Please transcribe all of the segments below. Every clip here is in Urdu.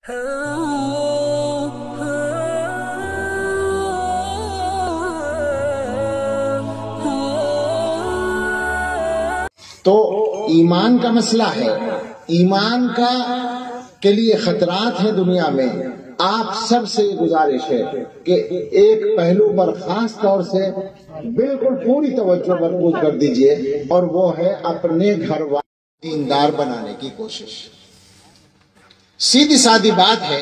تو ایمان کا مسئلہ ہے، ایمان کا کے لیے خطرات ہیں دنیا میں۔ آپ سب سے یہ گزارش ہے کہ ایک پہلو پر خاص طور سے بالکل پوری توجہ مرکوز کر دیجئے، اور وہ ہے اپنے گھر والے دیندار بنانے کی کوشش۔ سیدھی سادی بات ہے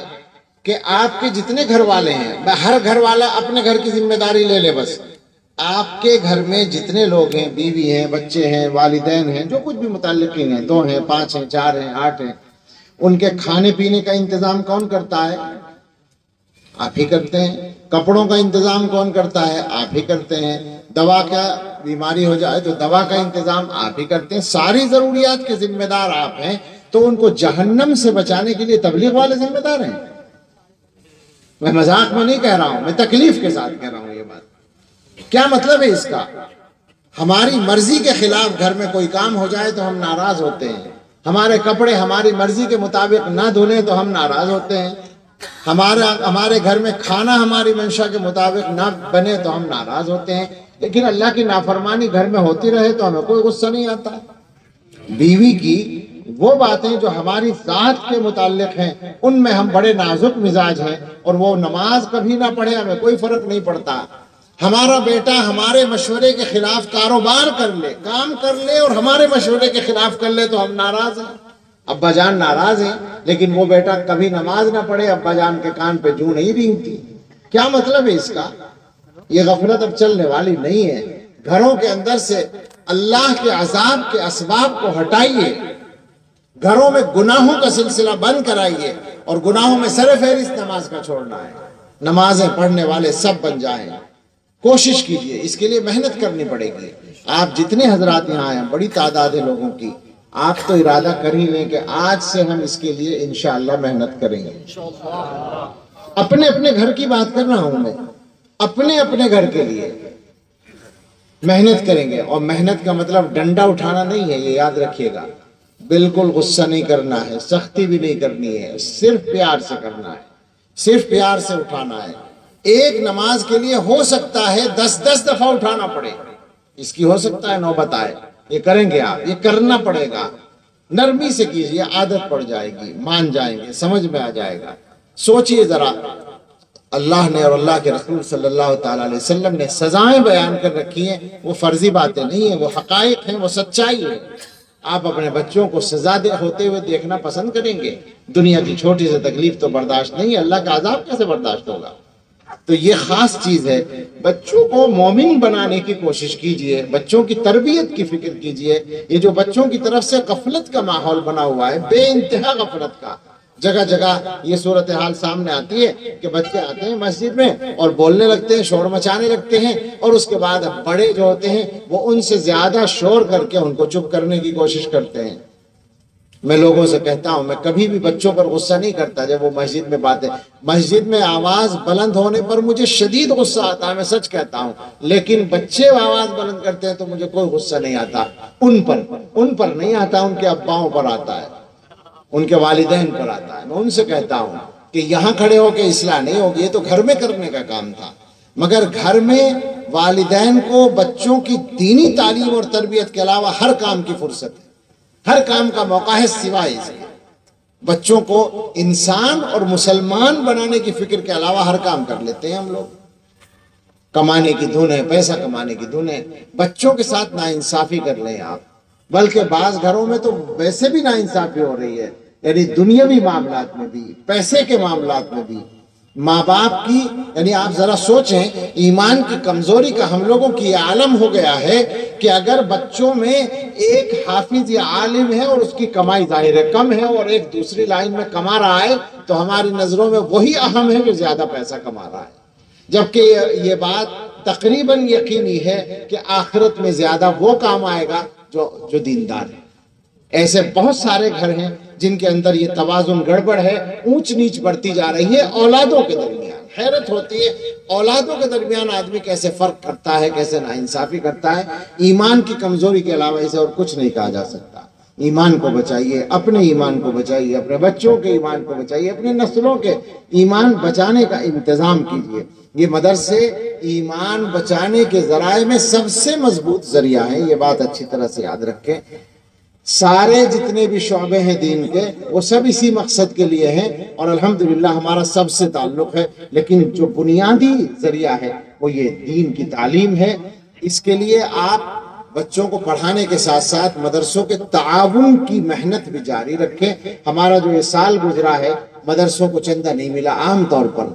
کہ آپ کے جتنے گھر والے ہیں، ہر گھر والا اپنے گھر کی ذمہ داری لے لے۔ بس آپ کے گھر میں جتنے لوگ ہیں، بیوی ہیں، بچے ہیں، والدین ہیں، جو کچھ بھی متعلقین ہیں، 2 ہیں، 5 ہیں، 4 ہیں، 8 ہیں، ان کے کھانے پینے کا انتظام کون کرتا ہے؟ آپ ہی کرتے ہیں۔ کپڑوں کا انتظام کون کرتا ہے؟ آپ ہی کرتے ہیں۔ دوا کا بیماری ہو جائے تو دوا کا انتظام آپ ہی کرتے ہیں۔ ساری ضروریات کے ذمہ دار آپ ہیں، تو ان کو جہنم سے بچانے کے لیے تبلیغ والے ذمہ دار ہیں۔ میں مذاق میں نہیں کہہ رہا ہوں، میں تکلیف کے ساتھ کہہ رہا ہوں یہ بات۔ کیا مطلب ہے اس کا؟ ہماری مرضی کے خلاف گھر میں کوئی کام ہو جائے تو ہم ناراض ہوتے ہیں، ہمارے کپڑے ہماری مرضی کے مطابق نہ دھلیں تو ہم ناراض ہوتے ہیں، ہمارے گھر میں کھانا ہماری منشا کے مطابق نہ بنے تو ہم ناراض ہوتے ہیں، لیکن اللہ کی نافرمانی گھر میں ہوتی رہے تو ہمیں کوئی غصہ نہیں آتا۔ بیوی کی وہ باتیں جو ہماری ذات کے متعلق ہیں، ان میں ہم بڑے نازک مزاج ہیں، اور وہ نماز کبھی نہ پڑھے ہمیں کوئی فرق نہیں پڑتا۔ ہمارا بیٹا ہمارے مشورے کے خلاف کاروبار کر لے، کام کر لے، اور ہمارے مشورے کے خلاف کر لے تو ہم ناراض ہیں۔ ابا جان ناراض ہیں، لیکن وہ بیٹا کبھی نماز نہ پڑھے، ابا جان کے کان پہ جوں نہیں رینگتی۔ کیا مطلب ہے اس کا؟ یہ غفلت اب چلنے والی نہیں ہے۔ گھروں کے اندر سے اللہ کے عذاب کے اسباب کو ہٹائیے، گھروں میں گناہوں کا سلسلہ بند کرائیے، اور گناہوں میں سر فہرست نماز کا چھوڑنا ہے۔ نمازیں پڑھنے والے سب بن جائیں۔ کوشش کیجئے، اس کے لیے محنت کرنی پڑے گی۔ آپ جتنے حضرات یہاں آئے ہیں، بڑی تعداد ہے لوگوں کی، آپ تو ارادہ کر ہی لیں کہ آج سے ہم اس کے لیے انشاءاللہ محنت کریں گے۔ اپنے اپنے گھر کی بات کر رہا ہوں میں، اپنے اپنے گھر کے لیے محنت کریں گے۔ اور محنت کا مطلب ڈنڈا اٹھانا نہیں ہے، یہ یاد رکھیے گا۔ بالکل غصہ نہیں کرنا ہے، سختی بھی نہیں کرنی ہے، صرف پیار سے کرنا ہے، صرف پیار سے اٹھانا ہے۔ ایک نماز کے لیے ہو سکتا ہے 10 دفعہ اٹھانا پڑے، اس کی ہو سکتا ہے نوبت آئے۔ یہ کریں گے آپ، یہ کرنا پڑے گا، نرمی سے کیجئے، عادت پڑ جائے گی، مان جائیں گے، سمجھ میں آ جائے گا۔ سوچئے ذرا، اللہ نے اور اللہ کے رسول صلی اللہ تعالیٰ علیہ وسلم نے سزائیں بیان کر رکھی ہیں، وہ فرضی باتیں نہیں ہیں، وہ حقائق ہیں، وہ سچائی ہے۔ آپ اپنے بچوں کو سزا ہوتے ہوئے دیکھنا پسند کریں گے؟ دنیا کی چھوٹی سی تکلیف تو برداشت نہیں ہے، اللہ کا عذاب کیسے برداشت ہوگا؟ تو یہ خاص چیز ہے۔ بچوں کو مومن بنانے کی کوشش کیجئے، بچوں کی تربیت کی فکر کیجئے۔ یہ جو بچوں کی طرف سے غفلت کا ماحول بنا ہوا ہے، بے انتہا غفلت کا، جگہ جگہ یہ صورتحال سامنے آتی ہے کہ بچے آتے ہیں مسجد میں اور بولنے لگتے ہیں، شور مچانے لگتے ہیں، اور اس کے بعد بڑے جو ہوتے ہیں وہ ان سے زیادہ شور کر کے ان کو چپ کرنے کی کوشش کرتے ہیں۔ میں لوگوں سے کہتا ہوں، میں کبھی بھی بچوں پر غصہ نہیں کرتا جب وہ مسجد میں باتیں، مسجد میں آواز بلند ہونے پر مجھے شدید غصہ آتا ہے، میں سچ کہتا ہوں، لیکن بچے آواز بلند کرتے ہیں تو مجھے کوئی غصہ نہیں آتا۔ ان پر نہیں آتا، ان کے اباؤں پر آتا ہے، ان کے والدین پر آتا ہے۔ میں ان سے کہتا ہوں کہ یہاں کھڑے ہو کے اصلاح نہیں ہوگی، یہ تو گھر میں کرنے کا کام تھا، مگر گھر میں والدین کو بچوں کی دینی تعلیم اور تربیت کے علاوہ ہر کام کی فرصت ہے، ہر کام کا موقع ہے سوائے اس کے۔ بچوں کو انسان اور مسلمان بنانے کی فکر کے علاوہ ہر کام کر لیتے ہیں ہم لوگ۔ کمانے کی دھن ہے، پیسہ کمانے کی دھن ہے، بچوں کے ساتھ ناانصافی کر لیں آپ۔ بلکہ بعض گھروں میں تو ویسے بھی ناانصافی ہو رہی ہے، یعنی دنیاوی معاملات میں بھی، پیسے کے معاملات میں بھی۔ ماں باپ کی، یعنی آپ ذرا سوچیں، ایمان کی کمزوری کا ہم لوگوں کی یہ عالم ہو گیا ہے کہ اگر بچوں میں ایک حافظ یا عالم ہے اور اس کی کمائی ظاہر ہے کم ہے، اور ایک دوسری لائن میں کما رہا ہے، تو ہماری نظروں میں وہی اہم ہے جو زیادہ پیسہ کما رہا ہے۔ جبکہ یہ بات تقریباً یقینی ہے کہ آخرت میں زیادہ وہ کام آئے گا جو دیندار ہے۔ ایسے بہت سارے گھر ہیں جن کے اندر یہ توازن گڑبڑ ہے، اونچ نیچ بڑھتی جا رہی ہے اولادوں کے درمیان۔ حیرت ہوتی ہے اولادوں کے درمیان آدمی کیسے فرق کرتا ہے، کیسے ناانصافی کرتا ہے۔ ایمان کی کمزوری کے علاوہ اسے اور کچھ نہیں کہا جا سکتا۔ ایمان کو بچائیے، اپنے ایمان کو بچائیے، اپنے بچوں کے ایمان کو بچائیے، اپنے نسلوں کے ایمان بچانے کا انتظام کیجیے۔ یہ مدرسے ایمان بچانے کے ذرائع میں سب سے مضبوط ذریعہ ہیں، یہ بات اچھی طرح سے یاد رکھیں۔ سارے جتنے بھی شعبے ہیں دین کے وہ سب اسی مقصد کے لیے ہیں، اور الحمدللہ ہمارا سب سے تعلق ہے، لیکن جو بنیادی ذریعہ ہے وہ یہ دین کی تعلیم ہے۔ اس کے لیے آپ بچوں کو پڑھانے کے ساتھ ساتھ مدرسوں کے تعاون کی محنت بھی جاری رکھیں۔ ہمارا جو یہ سال گزرا ہے مدرسوں کو چندہ نہیں ملا عام طور پر،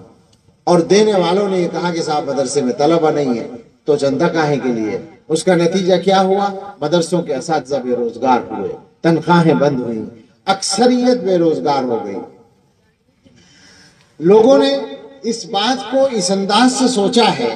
اور دینے والوں نے یہ کہا کہ صاحب مدرسے میں طلبہ نہیں ہے تو چندہ کاہے کے لیے؟ اس کا نتیجہ کیا ہوا؟ مدرسوں کے اساتذہ بے روزگار ہوئے، تنخواہیں بند ہوئیں، اکثریت بے روزگار ہو گئی۔ لوگوں نے اس بات کو اس انداز سے سوچا ہے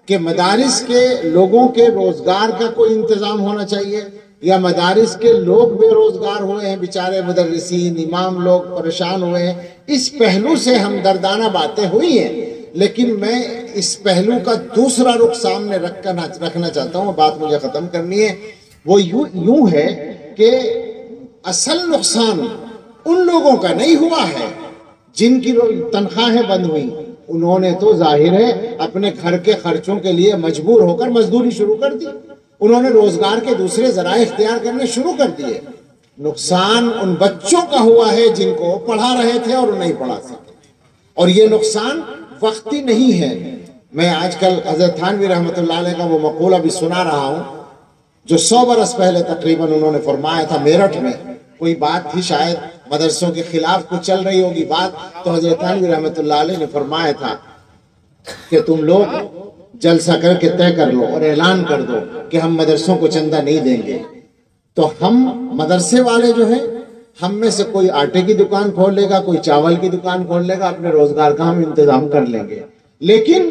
کہ مدارس کے لوگوں کے روزگار کا کوئی انتظام ہونا چاہیے، یا مدارس کے لوگ بے روزگار ہوئے ہیں، بیچارے مدرسین امام لوگ پریشان ہوئے ہیں۔ اس پہلو سے ہمدردانہ باتیں ہوئی ہیں، لیکن میں اس پہلو کا دوسرا رخ سامنے رکھنا چاہتا ہوں، بات مجھے ختم کرنی ہے۔ وہ یوں ہے کہ اصل نقصان ان لوگوں کا نہیں ہوا ہے جن کی تنخواہیں بند ہوئی، انہوں نے تو ظاہر ہے اپنے گھر کے خرچوں کے لیے مجبور ہو کر مزدوری شروع کر دی، انہوں نے روزگار کے دوسرے ذرائع اختیار کرنے شروع کر دیے۔ نقصان ان بچوں کا ہوا ہے جن کو پڑھا رہے تھے اور نہیں پڑھا سکے، اور یہ نقصان وقتی نہیں ہے۔ میں آج کل حضرت تھانوی رحمۃ اللہ علیہ کا وہ مقولہ بھی سنا رہا ہوں جو 100 برس پہلے تقریباً انہوں نے فرمایا تھا میرٹھ میں۔ کوئی بات تھی شاید مدرسوں کے خلاف کچھ چل رہی ہوگی بات، تو حضرت تھانوی رحمۃ اللہ علیہ نے فرمایا تھا کہ تم لوگ جلسہ کر کے طے کر لو اور اعلان کر دو کہ ہم مدرسوں کو چندہ نہیں دیں گے، تو ہم مدرسے والے جو ہیں ہم میں سے کوئی آٹے کی دکان کھول لے گا، کوئی چاول کی دکان کھول لے گا، اپنے روزگار کا ہم انتظام کر لیں گے، لیکن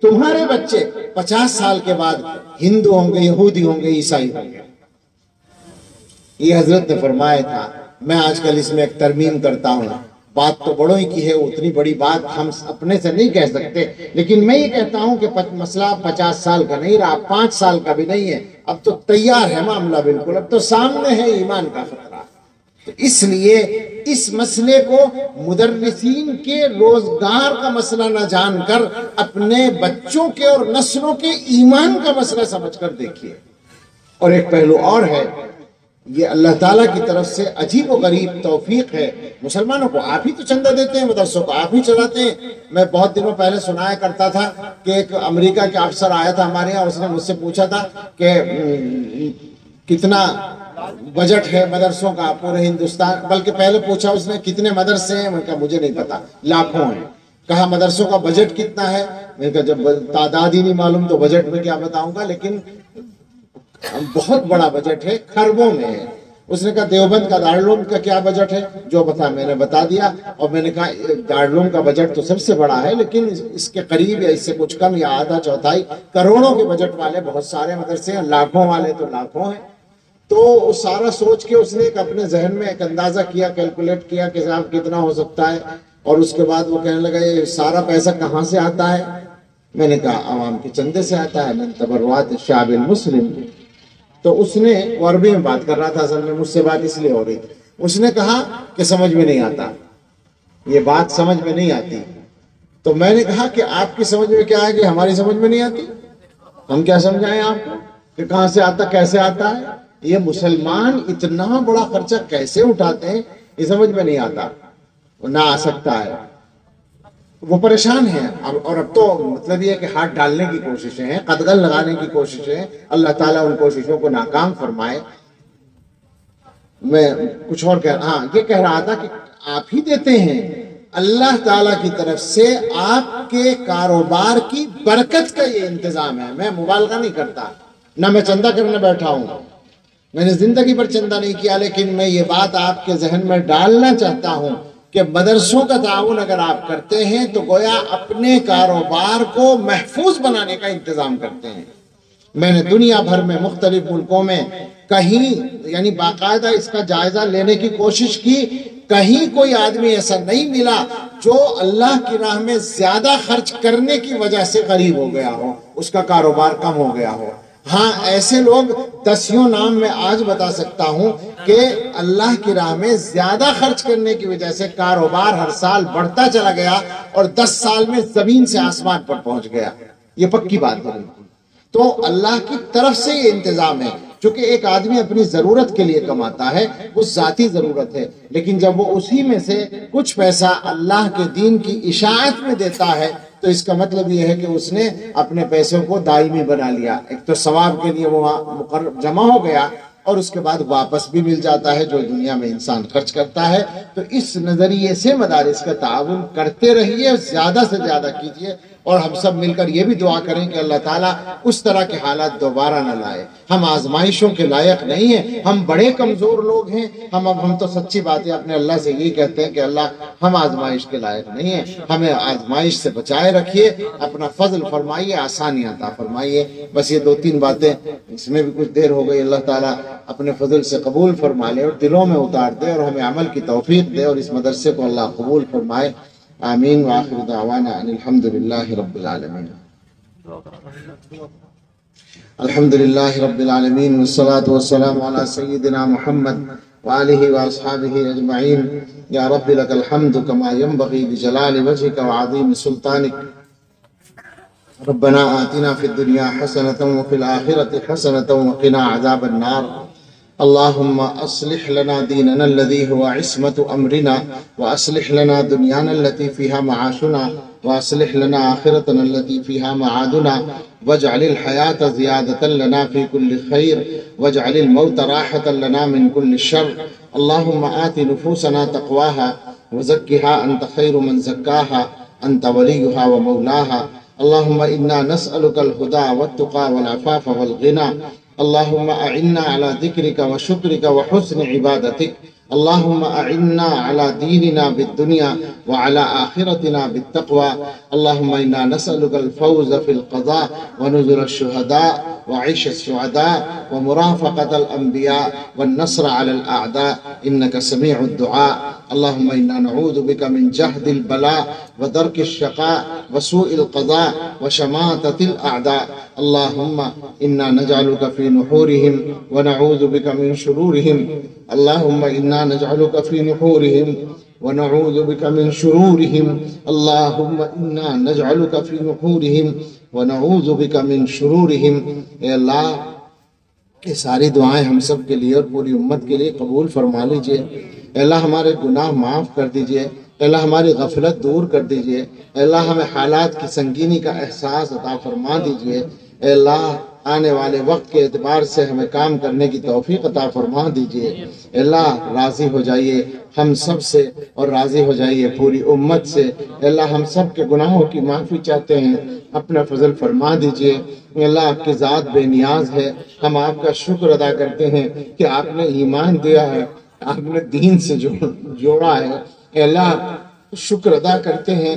تمہارے بچے 50 سال کے بعد ہندو ہوں گے، یہودی ہوں گے، عیسائی ہوں گے۔ یہ حضرت نے فرمایا تھا۔ میں آج کل اس میں ایک ترمیم کرتا ہوں، بات تو بڑوں ہی کی ہے، اتنی بڑی بات ہم اپنے سے نہیں کہہ سکتے، لیکن میں یہ کہتا ہوں کہ مسئلہ 50 سال کا نہیں رہا، 5 سال کا بھی نہیں ہے، اب تو تیار ہے معاملہ، بالکل اب تو سامنے ہے ایمان کا خطرہ۔ تو اس لیے اس مسئلے کو مدرسین کے روزگار کا مسئلہ نہ جان کر اپنے بچوں کے اور نسلوں کے ایمان کا مسئلہ سمجھ کر دیکھیے۔ اور ایک پہلو اور ہے، یہ اللہ تعالیٰ کی طرف سے عجیب و غریب توفیق ہے، مسلمانوں کو آپ ہی تو چندہ دیتے ہیں، مدرسوں کو آپ ہی چلاتے ہیں۔ میں بہت دنوں پہلے سنایا کرتا تھا کہ ایک امریکہ کے افسر آیا تھا ہمارے یہاں، اس نے مجھ سے پوچھا تھا کہ کتنا بجٹ ہے مدرسوں کا پورے ہندوستان، بلکہ پہلے پوچھا اس نے کتنے مدرسے ہیں، میں نے کہا مجھے نہیں پتا، لاکھوں ہیں۔ کہا مدرسوں کا بجٹ کتنا ہے، میں نے کہا جب تعداد ہی نہیں معلوم تو بجٹ میں کیا بتاؤں گا، لیکن بہت بڑا بجٹ ہے، خربوں میں ہے۔ اس نے کہا دیوبند کا دارالعلوم کا کیا بجٹ ہے، جو بتا میں نے بتا دیا، اور میں نے کہا دارالعلوم کا بجٹ تو سب سے بڑا ہے، لیکن اس کے قریب یا اس سے کچھ کم یا آدھا چوتھائی کروڑوں کے بجٹ والے بہت سارے مدرسے ہیں، لاکھوں والے تو لاکھوں ہیں۔ تو سارا سوچ کے اس نے ایک اپنے ذہن میں ایک اندازہ کیا، کیلکولیٹ کیا کہ صاحب کتنا ہو سکتا ہے، اور اس کے بعد وہ کہنے لگا یہ سارا پیسہ کہاں سے آتا ہے؟ میں نے کہا عوام کے چندے سے آتا ہے، من تبرعات الشعب المسلم۔ تو اس نے عربی میں بات کر رہا تھا، اصل میں مجھ سے بات اس لیے ہو رہی تھی، اس نے کہا کہ سمجھ میں نہیں آتا، یہ بات سمجھ میں نہیں آتی۔ تو میں نے کہا کہ آپ کی سمجھ میں کیا ہے کہ ہماری سمجھ میں نہیں آتی؟ ہم کیا سمجھائیں آپ کو کہ کہاں سے آتا، کیسے آتا ہے؟ یہ مسلمان اتنا بڑا خرچہ کیسے اٹھاتے ہیں، یہ سمجھ میں نہیں آتا، نہ آ سکتا ہے۔ وہ پریشان ہیں، اور اب تو مطلب یہ ہے کہ ہاتھ ڈالنے کی کوششیں ہیں، قدغن لگانے کی کوششیں ہیں، اللہ تعالیٰ ان کوششوں کو ناکام فرمائے۔ میں کچھ اور یہ کہہ رہا تھا کہ آپ ہی دیتے ہیں، اللہ تعالیٰ کی طرف سے آپ کے کاروبار کی برکت کا یہ انتظام ہے۔ میں مبالغہ نہیں کرتا، نہ میں چندہ کرنے بیٹھا ہوں، میں نے زندگی پر چندہ نہیں کیا، لیکن میں یہ بات آپ کے ذہن میں ڈالنا چاہتا ہوں کہ مدرسوں کا تعاون اگر آپ کرتے ہیں تو گویا اپنے کاروبار کو محفوظ بنانے کا انتظام کرتے ہیں۔ میں نے دنیا بھر میں مختلف ملکوں میں کہیں یعنی باقاعدہ اس کا جائزہ لینے کی کوشش کی، کہیں کوئی آدمی ایسا نہیں ملا جو اللہ کی راہ میں زیادہ خرچ کرنے کی وجہ سے غریب ہو گیا ہو، اس کا کاروبار کم ہو گیا ہو۔ ہاں ایسے لوگ دسیوں نام میں آج بتا سکتا ہوں کہ اللہ کی راہ میں زیادہ خرچ کرنے کی وجہ سے کاروبار ہر سال بڑھتا چلا گیا اور 10 سال میں زمین سے آسمان پر پہنچ گیا. یہ پکی بات ہے. تو اللہ کی طرف سے یہ انتظام ہے. چونکہ ایک آدمی اپنی ضرورت کے لیے کماتا ہے، وہ ذاتی ضرورت ہے، لیکن جب وہ اسی میں سے کچھ پیسہ اللہ کے دین کی اشاعت میں دیتا ہے تو اس کا مطلب یہ ہے کہ اس نے اپنے پیسوں کو دائمی بنا لیا. ایک تو ثواب کے لیے وہ جمع ہو گیا اور اس کے بعد واپس بھی مل جاتا ہے جو دنیا میں انسان خرچ کرتا ہے. تو اس نظریے سے مدارس کا تعاون کرتے رہیے، زیادہ سے زیادہ کیجیے، اور ہم سب مل کر یہ بھی دعا کریں کہ اللہ تعالیٰ اس طرح کے حالات دوبارہ نہ لائے. ہم آزمائشوں کے لائق نہیں ہیں، ہم بڑے کمزور لوگ ہیں. ہم تو سچی بات ہے اپنے اللہ سے یہی کہتے ہیں کہ اللہ ہم آزمائش کے لائق نہیں ہیں، ہمیں آزمائش سے بچائے رکھیے، اپنا فضل فرمائیے، آسانی عطا فرمائیے. بس یہ 2-3 باتیں، اس میں بھی کچھ دیر ہو گئی. اللہ تعالیٰ اپنے فضل سے قبول فرما لے اور دلوں میں اتار دے اور ہمیں عمل کی توفیق دے اور اس مدرسے کو اللہ قبول فرمائے. آمین. وآخر دعوانا ان الحمد للہ رب العالمین. الحمد للہ رب العالمین والصلاة والسلام علی سیدنا محمد وآلہ واصحابہ اجمعین. یا رب لک الحمد کما ينبغی لجلال وجہک وعظیم سلطانک. ربنا آتنا فی الدنیا حسنة وفی الآخرة حسنة وقنا عذاب النار. اللهم أصلح لنا ديننا الذي هو عصمة أمرنا، وأصلح لنا دنيانا التي فيها معاشنا، وأصلح لنا آخرتنا التي فيها معادنا، واجعل الحياة زيادة لنا في كل خير، واجعل الموت راحة لنا من كل شر. اللهم آت نفوسنا تقواها وزكها أنت خير من زكاها، أنت وليها ومولاها. اللهم إنا نسألك الهدى والتقى والعفاف والغنى. اللهم أعنا على ذكرك وشكرك وحسن عبادتك. اللهم أعنا على ديننا بالدنيا وعلى آخرتنا بالتقوى. اللهم إنا نسألك الفوز في القضاء ونزل الشهداء وعيش السعداء ومرافقة الأنبياء والنصر على الأعداء، إنك سميع الدعاء. اللهم إنا نعوذ بك من جهد البلاء ودرك الشقاء وسوء القضاء وشماتة الأعداء. اللهم إنا نجعلك في نحورهم ونعوذ بك من شرورهم. اللهم إنا نجعلك في نحورهم ونعوذ بك من شرورهم. اللهم إنا نجعلك في نحورهم ونعوذ بك من شرورهم. اے اللہ یہ ساری دعائیں ہم سب کے لیے اور پوری امت کے لیے قبول فرما لیجئے. اے اللہ ہمارے گناہ معاف کر دیجئے. اے اللہ ہماری غفلت دور کر دیجئے. اے اللہ ہمیں حالات کی سنگینی کا احساس عطا فرما دیجئے. اے اللہ آنے والے وقت کے اعتبار سے ہمیں کام کرنے کی توفیق عطا فرما دیجئے. اے اللہ راضی ہو جائیے ہم سب سے اور راضی ہو جائیے پوری امت سے. اے اللہ ہم سب کے گناہوں کی معافی چاہتے ہیں، اپنا فضل فرما دیجئے. اے اللہ آپ کی ذات بے نیاز ہے، ہم آپ کا شکر ادا کرتے ہیں کہ آپ نے ایمان دیا ہے، آپ نے دین سے جوڑا ہے. اے اللہ شکر ادا کرتے ہیں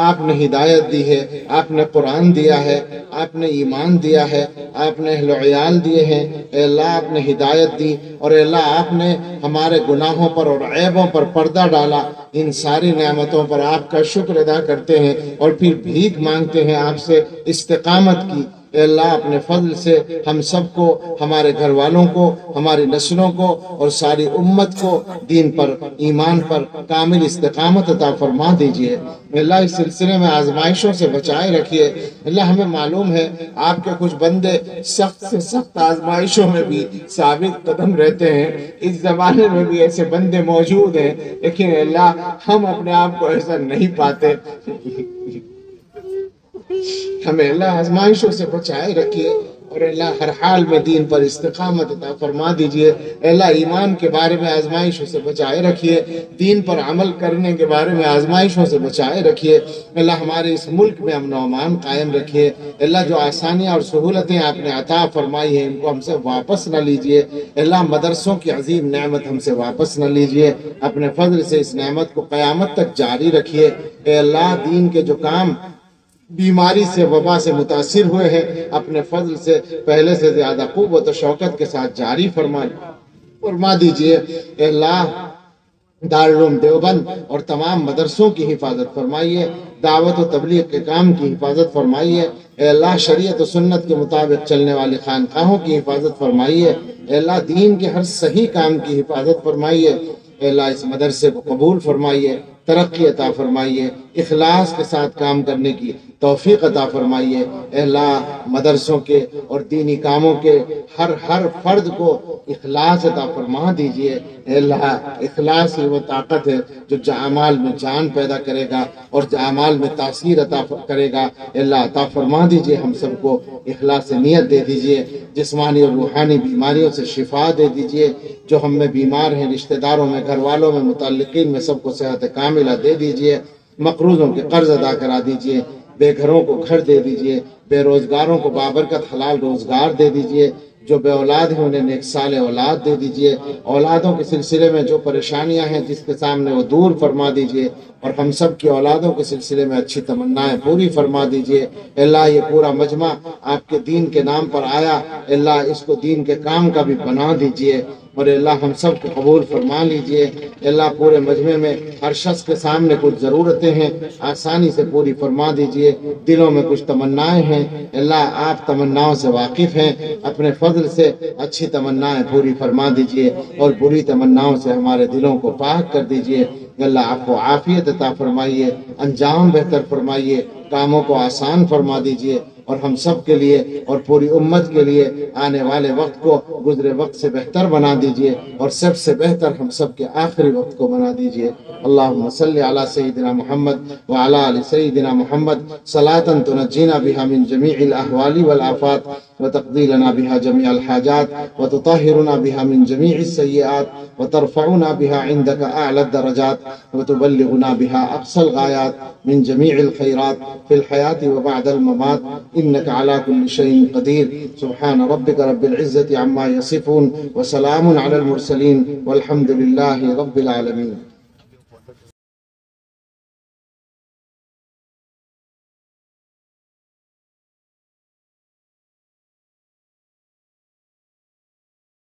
آپ نے ہدایت دی ہے، آپ نے قرآن دیا ہے، آپ نے ایمان دیا ہے، آپ نے اہل و عیال دیے ہیں. اے اللہ آپ نے ہدایت دی اور اے اللہ آپ نے ہمارے گناہوں پر اور عیبوں پر پردہ ڈالا. ان ساری نعمتوں پر آپ کا شکر ادا کرتے ہیں اور پھر بھیک مانگتے ہیں آپ سے استقامت کی. اے اللہ اپنے فضل سے ہم سب کو، ہمارے گھر والوں کو، ہماری نسلوں کو اور ساری امت کو دین پر، ایمان پر کامل استقامت عطا فرما دیجئے. اللہ اس سلسلے میں آزمائشوں سے بچائے رکھیے. اللہ ہمیں معلوم ہے آپ کے کچھ بندے سخت سے سخت آزمائشوں میں بھی ثابت قدم رہتے ہیں. اس زمانے میں بھی ایسے بندے موجود ہیں، لیکن اللہ ہم اپنے آپ کو ایسا نہیں پاتے. ہمیں اللہ آزمائشوں سے بچائے رکھیے اور اللہ ہر حال میں دین پر استقامت عطا فرما دیجئے. اللہ ایمان کے بارے میں آزمائشوں سے بچائے رکھیے، دین پر عمل کرنے کے بارے میں آزمائشوں سے بچائے رکھیے. اللہ ہمارے اس ملک میں امن و امان قائم رکھیے. اللہ جو آسانیاں اور سہولتیں آپ نے عطا فرمائی ہیں ان کو ہم سے واپس نہ لیجئے. اللہ مدرسوں کی عظیم نعمت ہم سے واپس نہ لیجئے. اپنے فضل سے اس نعمت کو قیامت تک جاری رکھیے. اے اللہ دین کے جو کام بیماری سے، وبا سے متاثر ہوئے ہیں اپنے فضل سے پہلے سے زیادہ قوت و شوقت کے ساتھ جاری فرما دیجئے. اے اللہ دارالعلوم دیوبند اور تمام مدرسوں کی حفاظت فرمائیے، دعوت و تبلیغ کے کام کی حفاظت فرمائیے، اے اللہ شریعت و سنت کے مطابق چلنے والی خانقاہوں کی حفاظت فرمائیے، اے اللہ دین کے ہر صحیح کام کی حفاظت فرمائیے، اے اللہ اس مدرسے کو قبول فرمائیے، ترقی عطا فرمائیے، اخلاص کے ساتھ کام کرنے کی توفیق عطا فرمائیے، اے اللہ مدرسوں کے اور دینی کاموں کے ہر فرد کو اخلاص عطا فرما دیجئے، اے اللہ اخلاص ہی وہ طاقت ہے جو اعمال میں جان پیدا کرے گا اور اعمال میں تاثیر عطا کرے گا، اے اللہ عطا فرما دیجئے ہم سب کو اخلاص نیت دے دیجئے، جسمانی اور روحانی بیماریوں سے شفا دے دیجئے، جو ہم میں بیمار ہیں رشتہ داروں میں، گھر والوں میں، متعلقین میں سب کو صحت کاملہ دے دیجئے، مقروضوں کے قرض ادا کرا دیجئے، بے گھروں کو گھر دے دیجئے، بے روزگاروں کو بابرکت حلال روزگار دے دیجئے، جو بے اولاد ہیں انہیں نیک سال اولاد دے دیجئے، اولادوں کے سلسلے میں جو پریشانیاں ہیں جس کے سامنے وہ دور فرما دیجئے، اور ہم سب کی اولادوں کے سلسلے میں اچھی تمنائیں پوری فرما دیجئے، اللہ یہ پورا مجمع آپ کے دین کے نام پر آیا، اللہ اس کو دین کے کام کا بھی بنا دیجئے، اور اللہ ہم سب کو قبول فرما لیجئے، اللہ پورے مجمع میں ہر شخص کے سامنے کچھ ضرورتیں ہیں آسانی سے پوری فرما دیجئے، دلوں میں کچھ تمنائیں ہیں اللہ آپ تمناؤں سے واقف ہیں، اپنے فضل سے اچھی تمنائیں پوری فرما دیجئے اور بری تمناؤں سے ہمارے دلوں کو پاک کر دیجئے، اللہ آپ کو عافیت عطا فرمائیے، انجام بہتر فرمائیے، کاموں کو آسان فرما دیجئے، اور ہم سب کے لیے اور پوری امت کے لیے آنے والے وقت کو گزرے وقت سے بہتر بنا دیجئے، اور سب سے بہتر ہم سب کے آخری وقت کو بنا دیجئے۔ اللہم صلی علی سیدنا محمد وعلی آل سیدنا محمد صلاة تنجینا بها من جمیع الاحوال والآفات وتقضی لنا بها جميع الحاجات وتطهرنا بها من جميع السيئات وترفعنا بها عندك أعلى الدرجات وتبلغنا بها أقصى الغايات من جميع الخيرات في الحياة وبعد الممات إنك على كل شيء قدير سبحان ربك رب العزة عما يصفون وسلام على المرسلين والحمد لله رب العالمين.